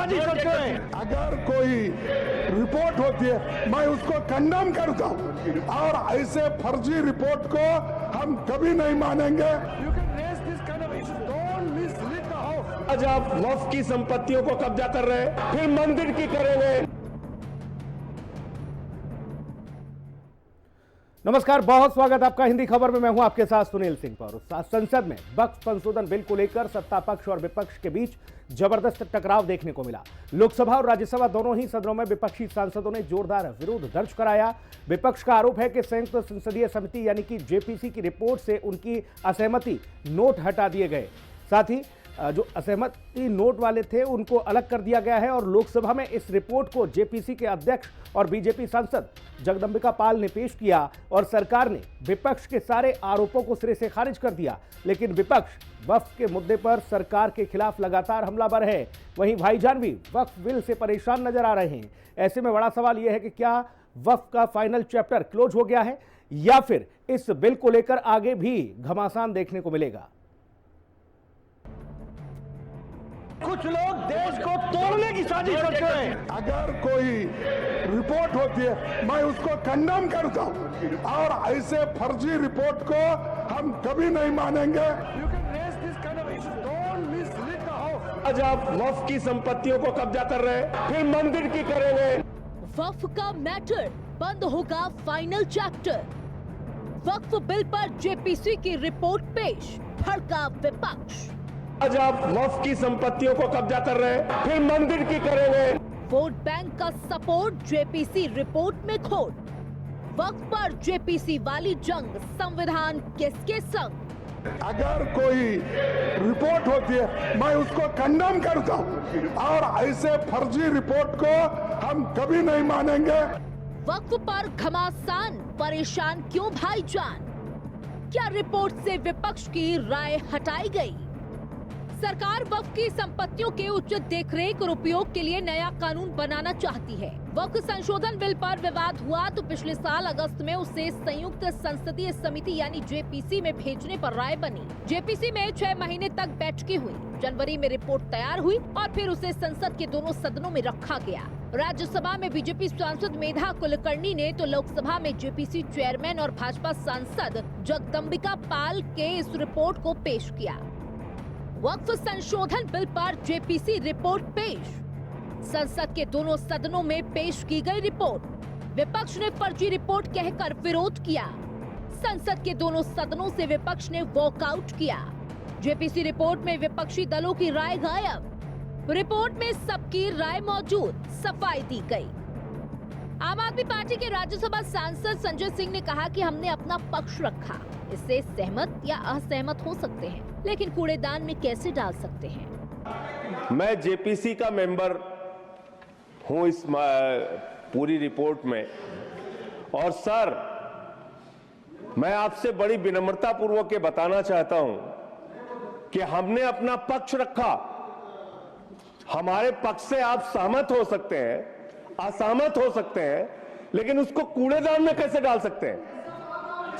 साजिश रचते हैं। अगर कोई रिपोर्ट होती है मैं उसको कंडेम करता हूं और ऐसे फर्जी रिपोर्ट को हम कभी नहीं मानेंगे। आज आप वक्फ की संपत्तियों को कब्जा कर रहे हैं, फिर मंदिर की करेंगे। नमस्कार, बहुत स्वागत आपका हिंदी खबर में। मैं हूं आपके साथ सुनील सिंह पौर। संसद में वक्फ संशोधन बिल को लेकर सत्ता पक्ष और विपक्ष के बीच जबरदस्त टकराव देखने को मिला। लोकसभा और राज्यसभा दोनों ही सदनों में विपक्षी सांसदों ने जोरदार विरोध दर्ज कराया। विपक्ष का आरोप है कि संयुक्त संसदीय समिति यानी कि जेपीसी की रिपोर्ट से उनकी असहमति नोट हटा दिए गए। साथ ही जो असहमति नोट वाले थे उनको अलग कर दिया गया है और लोकसभा में इस रिपोर्ट को जेपीसी के अध्यक्ष और बीजेपी सांसद जगदंबिका पाल ने पेश किया और सरकार ने विपक्ष के सारे आरोपों को सिरे से खारिज कर दिया। लेकिन विपक्ष वक्फ के मुद्दे पर सरकार के खिलाफ लगातार हमलावर है। वहीं भाईजान भी वक्फ बिल से परेशान नजर आ रहे हैं। ऐसे में बड़ा सवाल यह है कि क्या वक्फ का फाइनल चैप्टर क्लोज हो गया है या फिर इस बिल को लेकर आगे भी घमासान देखने को मिलेगा। कुछ लोग देश को तोड़ने की साजिश करते हैं। अगर कोई रिपोर्ट होती है मैं उसको कंडेम करता हूं और ऐसे फर्जी रिपोर्ट को हम कभी नहीं मानेंगे। आज आप वक्फ की संपत्तियों को कब्जा कर रहे हैं, फिर मंदिर की करेंगे। वक्फ का मैटर बंद होगा फाइनल चैप्टर। वक्फ बिल पर जेपीसी की रिपोर्ट पेश, भड़का विपक्ष। आज आप वक्फ की संपत्तियों को कब्जा कर रहे हैं, फिर मंदिर की करेंगे। वोट बैंक का सपोर्ट जेपीसी रिपोर्ट में खोट। वक्फ पर जेपीसी वाली जंग, संविधान किसके संग? अगर कोई रिपोर्ट होती है मैं उसको कंडेम करता हूं और ऐसे फर्जी रिपोर्ट को हम कभी नहीं मानेंगे। वक्फ पर घमासान, परेशान क्यों भाईजान? क्या रिपोर्ट से विपक्ष की राय हटाई गई? सरकार वक्फ की संपत्तियों के उचित देखरेख और उपयोग के लिए नया कानून बनाना चाहती है। वक्फ संशोधन बिल पर विवाद हुआ तो पिछले साल अगस्त में उसे संयुक्त संसदीय समिति यानी जेपीसी में भेजने पर राय बनी। जेपीसी में 6 महीने तक बैठकें हुई। जनवरी में रिपोर्ट तैयार हुई और फिर उसे संसद के दोनों सदनों में रखा गया। राज्यसभा में बीजेपी सांसद मेधा कुलकर्णी ने तो लोकसभा में जेपीसी चेयरमैन और भाजपा सांसद जगदंबिका पाल के इस रिपोर्ट को पेश किया। वक्फ संशोधन बिल पर जेपीसी रिपोर्ट पेश। संसद के दोनों सदनों में पेश की गई रिपोर्ट। विपक्ष ने फर्जी रिपोर्ट कहकर विरोध किया। संसद के दोनों सदनों से विपक्ष ने वॉकआउट किया। जेपीसी रिपोर्ट में विपक्षी दलों की राय गायब। रिपोर्ट में सबकी राय मौजूद, सफाई दी गई। आम आदमी पार्टी के राज्यसभा सांसद संजय सिंह ने कहा कि हमने अपना पक्ष रखा। इससे सहमत या असहमत हो सकते हैं, लेकिन कूड़ेदान में कैसे डाल सकते हैं? मैं जेपीसी का मेंबर हूं इस पूरी रिपोर्ट में। और सर, मैं आपसे बड़ी विनम्रता पूर्वक ये बताना चाहता हूं कि हमने अपना पक्ष रखा। हमारे पक्ष से आप सहमत हो सकते हैं, असहमत हो सकते हैं, लेकिन उसको कूड़ेदान में कैसे डाल सकते हैं?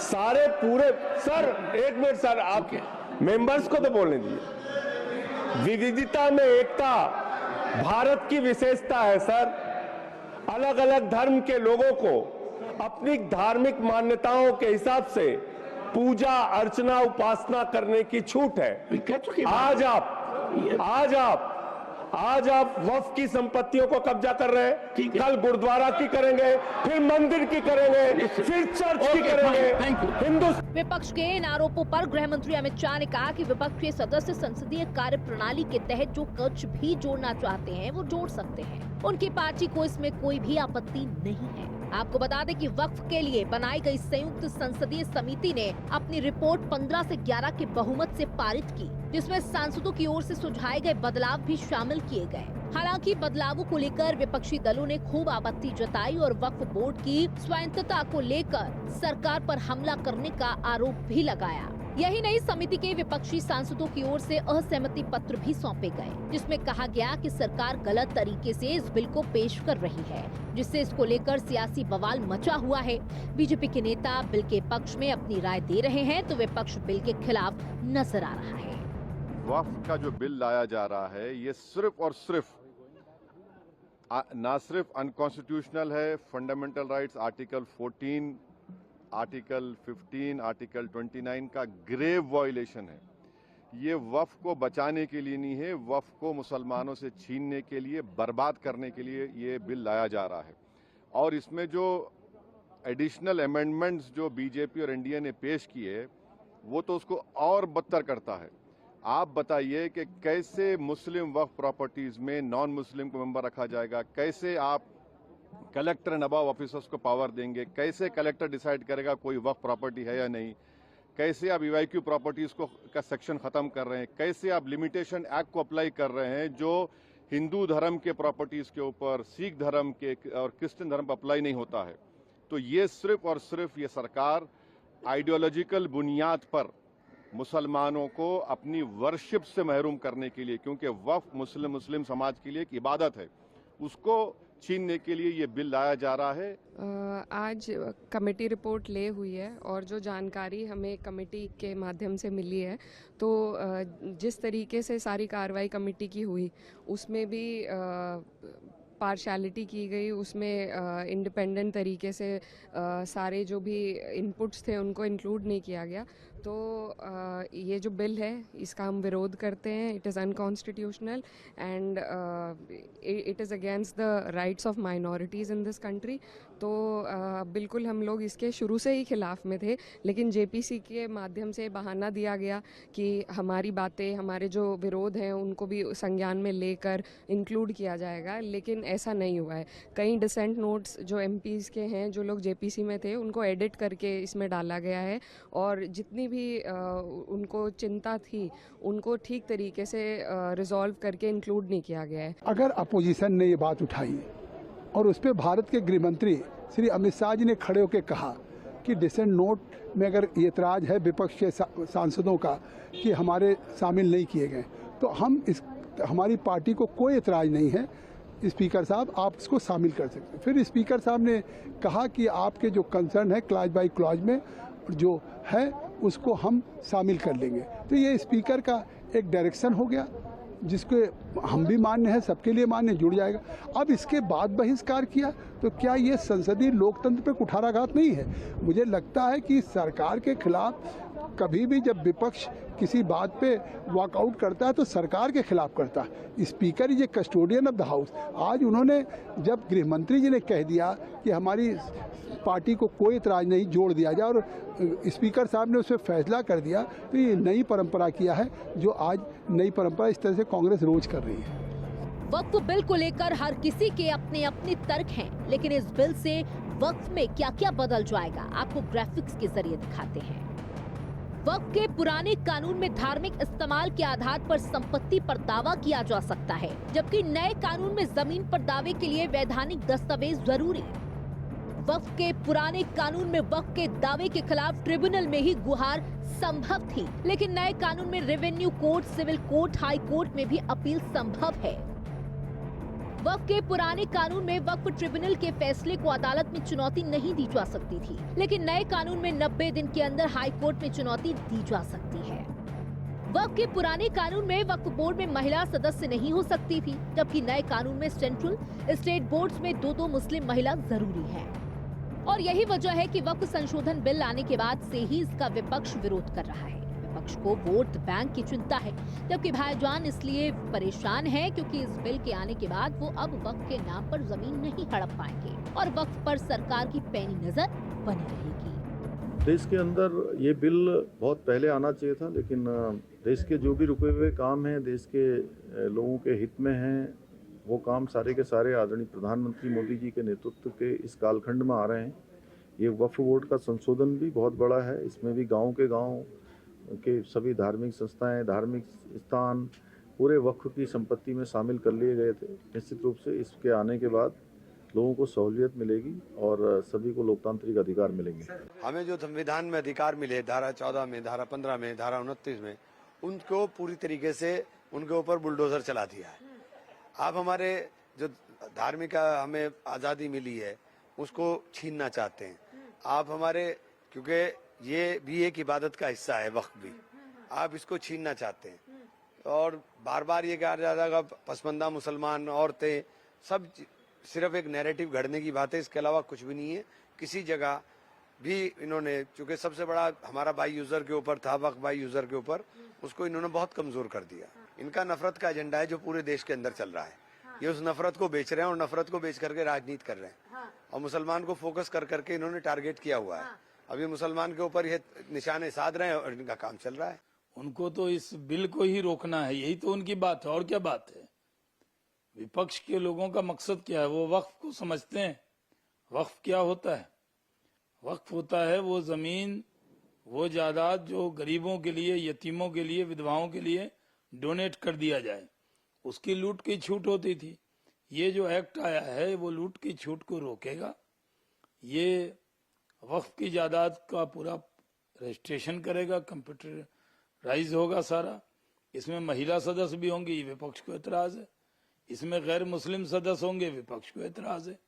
सारे पूरे सर, एक मिनट सर, आप मेंबर्स को तो बोलने दीजिए। विविधता में एकता भारत की विशेषता है सर। अलग अलग धर्म के लोगों को अपनी धार्मिक मान्यताओं के हिसाब से पूजा अर्चना उपासना करने की छूट है। आज आप वक्फ की संपत्तियों को कब्जा कर रहे हैं, कल गुरुद्वारा की करेंगे, फिर मंदिर की करेंगे, फिर चर्च की करेंगे। विपक्ष के इन आरोपों पर गृह मंत्री अमित शाह ने कहा कि विपक्ष के सदस्य संसदीय कार्य प्रणाली के तहत जो कुछ भी जोड़ना चाहते हैं वो जोड़ सकते हैं। उनकी पार्टी को इसमें कोई भी आपत्ति नहीं है। आपको बता दें कि वक्फ के लिए बनाई गई संयुक्त संसदीय समिति ने अपनी रिपोर्ट 15 से 11 के बहुमत से पारित की, जिसमें सांसदों की ओर से सुझाए गए बदलाव भी शामिल किए गए। हालांकि बदलावों को लेकर विपक्षी दलों ने खूब आपत्ति जताई और वक्फ बोर्ड की स्वायत्तता को लेकर सरकार पर हमला करने का आरोप भी लगाया। यही नहीं, समिति के विपक्षी सांसदों की ओर से असहमति पत्र भी सौंपे गए, जिसमें कहा गया कि सरकार गलत तरीके से इस बिल को पेश कर रही है, जिससे इसको लेकर सियासी बवाल मचा हुआ है। बीजेपी के नेता बिल के पक्ष में अपनी राय दे रहे हैं तो विपक्ष बिल के खिलाफ नजर आ रहा है। वक्फ का जो बिल लाया जा रहा है, ये सिर्फ और सिर्फ ना सिर्फ अनकॉन्स्टिट्यूशनल है, fundamental rights article 14, article 15, article 29 का ग्रेव वायलेशन है। ये वक्फ को बचाने के लिए नहीं है, वक्फ को मुसलमानों से छीनने के लिए, बर्बाद करने के लिए ये बिल लाया जा रहा है। और इसमें जो एडिशनल अमेंडमेंट्स जो बीजेपी और एनडीए ने पेश किए वो तो उसको और बदतर करता है। आप बताइए कि कैसे मुस्लिम वक्फ प्रॉपर्टीज में नॉन मुस्लिम को मेंबर रखा जाएगा, कैसे आप कलेक्टर एंड अबव ऑफिसर्स को पावर देंगे, कैसे कलेक्टर डिसाइड करेगा कोई वक्फ प्रॉपर्टी है या नहीं, कैसे आप ईवाईक्यू प्रॉपर्टीज को का सेक्शन खत्म कर रहे हैं, कैसे आप लिमिटेशन एक्ट को अप्लाई कर रहे हैं जो हिंदू धर्म के प्रॉपर्टीज के ऊपर, सिख धर्म के और क्रिश्चियन धर्म पर अप्लाई नहीं होता है। तो ये सिर्फ और सिर्फ ये सरकार आइडियोलॉजिकल बुनियाद पर मुसलमानों को अपनी वर्शिप से महरूम करने के लिए, क्योंकि वक्फ मुस्लिम समाज के लिए एक इबादत है, उसको छीनने के लिए ये बिल लाया जा रहा है। आज कमेटी रिपोर्ट ले हुई है और जो जानकारी हमें कमेटी के माध्यम से मिली है तो जिस तरीके से सारी कार्रवाई कमेटी की हुई उसमें भी पार्शलिटी की गई, उसमें इंडिपेंडेंट तरीके से सारे जो भी इनपुट्स थे उनको इंक्लूड नहीं किया गया। तो ये जो बिल है इसका हम विरोध करते हैं। It is unconstitutional and it is against the rights of minorities in this country. तो बिल्कुल हम लोग इसके शुरू से ही खिलाफ में थे, लेकिन जेपीसी के माध्यम से बहाना दिया गया कि हमारी बातें, हमारे जो विरोध हैं उनको भी संज्ञान में लेकर इंक्लूड किया जाएगा, लेकिन ऐसा नहीं हुआ है। कई डिसेंट नोट्स जो एमपीज़ के हैं जो लोग जेपीसी में थे उनको एडिट करके इसमें डाला गया है और जितनी भी उनको चिंता थी उनको ठीक तरीके से रिजॉल्व करके इंक्लूड नहीं किया गया है। अगर अपोजिशन ने ये बात उठाई और उस पर भारत के गृह मंत्री श्री अमित शाह जी ने खड़े होकर कहा कि डिसेंट नोट में अगर ये एतराज है विपक्ष के सांसदों का कि हमारे शामिल नहीं किए गए, तो हमारी पार्टी को कोई एतराज नहीं है, स्पीकर साहब आप इसको शामिल कर सकते हैं। फिर स्पीकर साहब ने कहा कि आपके जो कंसर्न है क्लॉज बाय क्लॉज में जो है उसको हम शामिल कर लेंगे। तो ये स्पीकर का एक डायरेक्शन हो गया जिसको हम भी मान्य है, सबके लिए मान्य, जुड़ जाएगा। अब इसके बाद बहिष्कार किया तो क्या ये संसदीय लोकतंत्र पे कुठाराघात नहीं है? मुझे लगता है कि सरकार के खिलाफ कभी भी जब विपक्ष किसी बात पे वॉकआउट करता है तो सरकार के खिलाफ करता है। Speaker is a custodian of the house. आज उन्होंने जब गृह मंत्री जी ने कह दिया कि हमारी पार्टी को कोई इतराज नहीं, जोड़ दिया जाए, और स्पीकर साहब ने उसमें फैसला कर दिया, तो ये नई परंपरा किया है जो आज नई परंपरा इस तरह से कांग्रेस रोज कर रही है। वक्फ बिल को लेकर हर किसी के अपने अपने तर्क हैं, लेकिन इस बिल से वक्फ में क्या क्या बदल जाएगा आपको ग्राफिक्स के जरिए दिखाते हैं। वक्फ के पुराने कानून में धार्मिक इस्तेमाल के आधार पर संपत्ति पर दावा किया जा सकता है, जबकि नए कानून में जमीन पर दावे के लिए वैधानिक दस्तावेज जरूरी। वक्फ के पुराने कानून में वक्फ के दावे के खिलाफ ट्रिब्यूनल में ही गुहार संभव थी, लेकिन नए कानून में revenue court, civil court, high court में भी अपील संभव है। वक्फ के पुराने कानून में वक्फ ट्रिब्यूनल के फैसले को अदालत में चुनौती नहीं दी जा सकती थी, लेकिन नए कानून में 90 दिन के अंदर हाई कोर्ट में चुनौती दी जा सकती है। वक्फ के पुराने कानून में वक्फ बोर्ड में महिला सदस्य नहीं हो सकती थी, जबकि नए कानून में सेंट्रल स्टेट बोर्ड्स में 2 मुस्लिम महिला जरूरी है। और यही वजह है कि वक्फ संशोधन बिल आने के बाद से ही इसका विपक्ष विरोध कर रहा है। विपक्ष को वोट बैंक की चिंता है, जबकि भाईजान इसलिए परेशान है क्योंकि इस बिल के आने के बाद वो अब वक्फ के नाम पर जमीन नहीं हड़प पाएंगे और वक्फ पर सरकार की पैनी नजर बनी रहेगी। देश के अंदर ये बिल बहुत पहले आना चाहिए था, लेकिन देश के जो भी रुके हुए काम हैं, देश के लोगों के हित में हैं, वो काम सारे के सारे आदरणीय प्रधानमंत्री मोदी जी के नेतृत्व के इस कालखंड में आ रहे हैं। ये वक्फ बोर्ड का संशोधन भी बहुत बड़ा है। इसमें भी गांव के सभी धार्मिक संस्थाएं, धार्मिक स्थान पूरे वक्फ की संपत्ति में शामिल कर लिए गए थे। निश्चित रूप से इसके आने के बाद लोगों को सहूलियत मिलेगी और सभी को लोकतांत्रिक अधिकार मिलेंगे। हमें जो संविधान में अधिकार मिले, धारा 14 में, धारा 15 में, धारा 29 में, उनको पूरी तरीके से उनके ऊपर बुलडोजर चला दिया है। आप हमारे जो धार्मिक हमें आज़ादी मिली है उसको छीनना चाहते हैं आप हमारे, क्योंकि ये भी एक इबादत का हिस्सा है वक्फ भी, आप इसको छीनना चाहते हैं। और बार बार ये कहा जा रहा है पसमानदा मुसलमान औरतें सब सिर्फ एक नैरेटिव गढ़ने की बात है, इसके अलावा कुछ भी नहीं है। किसी जगह भी इन्होंने, चूंकि सबसे बड़ा हमारा बाई यूजर के ऊपर था, वक्फ बाई यूजर के ऊपर, उसको इन्होंने बहुत कमजोर कर दिया। इनका नफरत का एजेंडा है जो पूरे देश के अंदर चल रहा है। ये उस नफरत को बेच रहे हैं और नफरत को बेच करके राजनीति कर रहे हैं और मुसलमान को फोकस कर करके इन्होंने टारगेट किया हुआ है। अभी मुसलमान के ऊपर ये निशाने साध रहे हैं और इनका काम चल रहा है। उनको तो इस बिल को ही रोकना है, यही तो उनकी बात है। और क्या बात है? विपक्ष के लोगों का मकसद क्या है? वो वक्फ को समझते हैं। वक्फ क्या होता है? वक्फ होता है वो जमीन, वो जायदाद जो गरीबों के लिए, यतीमों के लिए, विधवाओं के लिए डोनेट कर दिया जाए, उसकी लूट की छूट होती थी। ये जो एक्ट आया है वो लूट की छूट को रोकेगा। ये वक्फ की जायदाद का पूरा रजिस्ट्रेशन करेगा, कंप्यूटराइज होगा सारा। इसमें महिला सदस्य भी होंगे, ये विपक्ष को एतराज है। इसमें गैर मुस्लिम सदस्य होंगे, विपक्ष को एतराज है।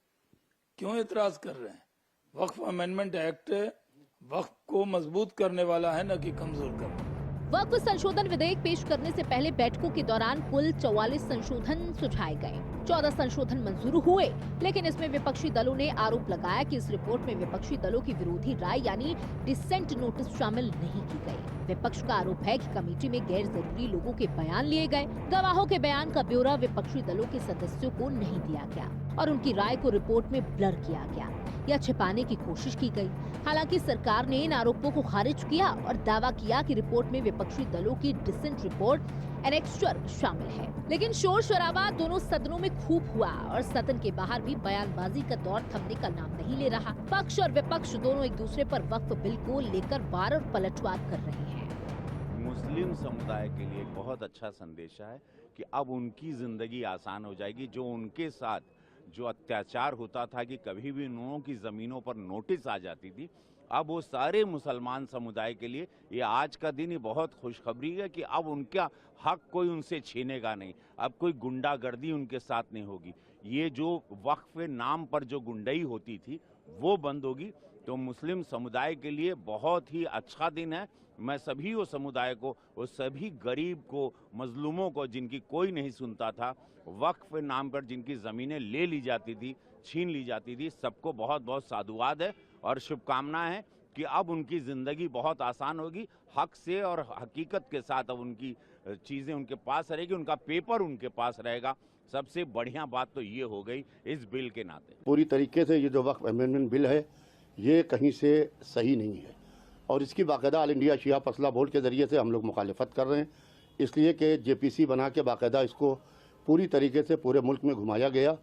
क्यों एतराज कर रहे हैं? वक्फ अमेंडमेंट एक्ट वक्फ को मजबूत करने वाला है, न कि कमजोर करने। वक्फ संशोधन विधेयक पेश करने से पहले बैठकों के दौरान कुल 44 संशोधन सुझाए गए। 14 संशोधन मंजूर हुए, लेकिन इसमें विपक्षी दलों ने आरोप लगाया कि इस रिपोर्ट में विपक्षी दलों की विरोधी राय यानी डिसेंट नोटिस शामिल नहीं की गई। विपक्ष का आरोप है कि कमेटी में गैर जरूरी लोगों के बयान लिए गए, गवाहों के बयान का ब्यौरा विपक्षी दलों के सदस्यों को नहीं दिया गया और उनकी राय को रिपोर्ट में ब्लर किया गया या छिपाने की कोशिश की गई। हालांकि सरकार ने इन आरोपों को खारिज किया और दावा किया कि रिपोर्ट में विपक्षी दलों की डिसेंट रिपोर्ट एनेक्स्चर शामिल है। लेकिन शोर शराबा दोनों सदनों में खूब हुआ और सदन के बाहर भी बयानबाजी का दौर थमने का नाम नहीं ले रहा। पक्ष और विपक्ष दोनों एक दूसरे पर वक्फ बिल को लेकर वार और पलटवार कर रहे हैं। मुस्लिम समुदाय के लिए बहुत अच्छा संदेश है कि अब उनकी जिंदगी आसान हो जाएगी। जो उनके साथ जो अत्याचार होता था कि कभी भी उन्होंने की जमीनों पर नोटिस आ जाती थी, अब वो सारे मुसलमान समुदाय के लिए ये आज का दिन ही बहुत खुशखबरी है कि अब उनका हक कोई उनसे छीनेगा नहीं। अब कोई गुंडागर्दी उनके साथ नहीं होगी। ये जो वक्फ नाम पर जो गुंडाई होती थी वो बंद होगी। तो मुस्लिम समुदाय के लिए बहुत ही अच्छा दिन है। मैं सभी वो समुदाय को, वो सभी गरीब को, मजलूमों को जिनकी कोई नहीं सुनता था, वक्फ नाम पर जिनकी ज़मीनें ले ली जाती थी, छीन ली जाती थी, सबको बहुत बहुत साधुवाद है और शुभकामनाएं हैं कि अब उनकी ज़िंदगी बहुत आसान होगी। हक से और हकीकत के साथ अब उनकी चीज़ें उनके पास रहेगी, उनका पेपर उनके पास रहेगा। सबसे बढ़िया बात तो ये हो गई इस बिल के नाते। पूरी तरीके से ये जो वक्फ अमेंडमेंट बिल है ये कहीं से सही नहीं है और इसकी बाकायदा ऑल इंडिया शिया फसला बोर्ड के ज़रिए से हम लोग मुखालिफत कर रहे हैं, इसलिए कि जेपीसी बना के बाकायदा इसको पूरी तरीके से पूरे मुल्क में घुमाया गया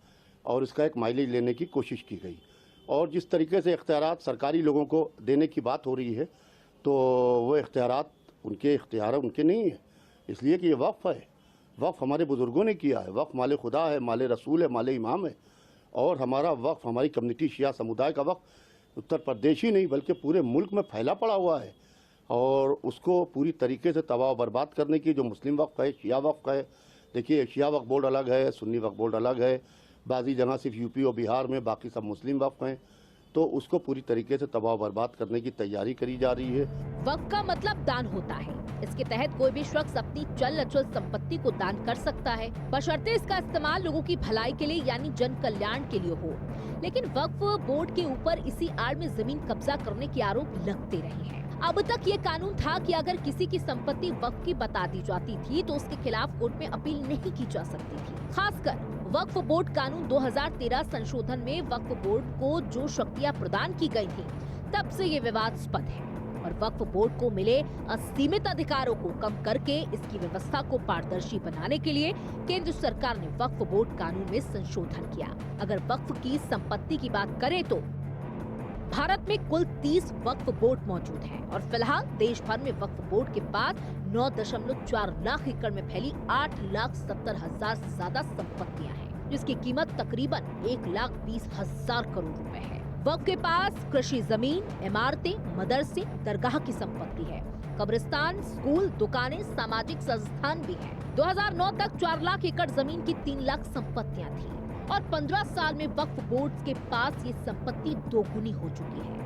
और इसका एक माइलेज लेने की कोशिश की गई। और जिस तरीके से इख्तियारात सरकारी लोगों को देने की बात हो रही है तो वो इख्तियारात उनके नहीं है, इसलिए कि ये वक्फ है। वक्फ हमारे बुज़ुर्गों ने किया है। वक्फ माले खुदा है, माले रसूल है, माले इमाम है। और हमारा वक्फ, हमारी कम्युनिटी शिया समुदाय का वक्फ उत्तर प्रदेश ही नहीं बल्कि पूरे मुल्क में फैला पड़ा हुआ है और उसको पूरी तरीके से तबाह बर्बाद करने की जो मुस्लिम वक्फ है, शिया वक्फ है, देखिए शिया वक्फ बोर्ड अलग है, सुन्नी वक्फ बोर्ड अलग है, बाज़ी जगह सिर्फ यूपी और बिहार में, बाकी सब मुस्लिम वक्फ हैं, तो उसको पूरी तरीके से तबाह बर्बाद करने की तैयारी करी जा रही है। वक्फ का मतलब दान होता है। इसके तहत कोई भी शख्स अपनी चल अचल संपत्ति को दान कर सकता है, बशर्ते इसका इस्तेमाल लोगों की भलाई के लिए यानी जन कल्याण के लिए हो। लेकिन वक्फ बोर्ड के ऊपर इसी आड़ में जमीन कब्जा करने के आरोप लगते रहे हैं। अब तक ये कानून था कि अगर किसी की संपत्ति वक्फ की बता दी जाती थी तो उसके खिलाफ कोर्ट में अपील नहीं की जा सकती थी। खासकर वक्फ बोर्ड कानून 2013 संशोधन में वक्फ बोर्ड को जो शक्तियां प्रदान की गई थी, तब से ये विवादास्पद है और वक्फ बोर्ड को मिले असीमित अधिकारों को कम करके इसकी व्यवस्था को पारदर्शी बनाने के लिए केंद्र सरकार ने वक्फ बोर्ड कानून में संशोधन किया। अगर वक्फ की संपत्ति की बात करें तो भारत में कुल 30 वक्फ बोर्ड मौजूद हैं और फिलहाल देश भर में वक्फ बोर्ड के पास 9.4 लाख एकड़ में फैली 8,70,000 से ज्यादा संपत्तियां हैं, जिसकी कीमत तकरीबन 1,20,000 करोड़ रुपए है। वक्फ के पास कृषि जमीन, इमारतें, मदरसे, दरगाह की संपत्ति है, कब्रिस्तान, स्कूल, दुकानें, सामाजिक संस्थान भी है। 2009 तक 4 लाख एकड़ जमीन की 3 लाख संपत्तियां थी और 15 साल में वक्फ बोर्ड के पास ये संपत्ति दोगुनी हो चुकी है।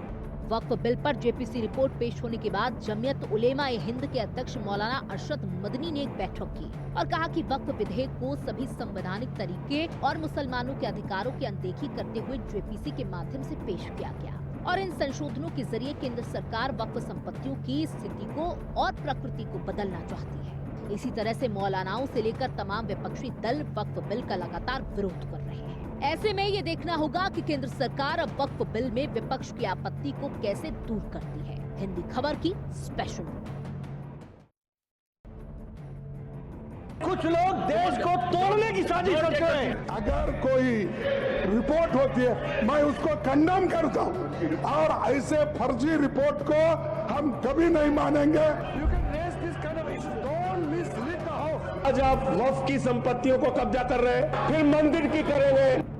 वक्फ बिल पर जेपीसी रिपोर्ट पेश होने के बाद जमीयत उलेमा ए हिंद के अध्यक्ष मौलाना अरशद मदनी ने एक बैठक की और कहा कि वक्फ विधेयक को सभी संवैधानिक तरीके और मुसलमानों के अधिकारों की अनदेखी करते हुए जेपीसी के माध्यम से पेश किया गया और इन संशोधनों के जरिए केंद्र सरकार वक्फ संपत्तियों की स्थिति को और प्रकृति को बदलना चाहती है। इसी तरह से मौलानाओं से लेकर तमाम विपक्षी दल वक्फ बिल का लगातार विरोध कर रहे हैं। ऐसे में ये देखना होगा कि केंद्र सरकार अब वक्फ बिल में विपक्ष की आपत्ति को कैसे दूर करती है। हिंदी खबर की स्पेशल रिपोर्ट। कुछ लोग देश को तोड़ने की साजिश करते हैं। अगर कोई रिपोर्ट होती है मैं उसको कंडम करता हूं और ऐसे फर्जी रिपोर्ट को हम कभी नहीं मानेंगे। आज आप वक्फ की संपत्तियों को कब्जा कर रहे हैं, फिर मंदिर की करेंगे।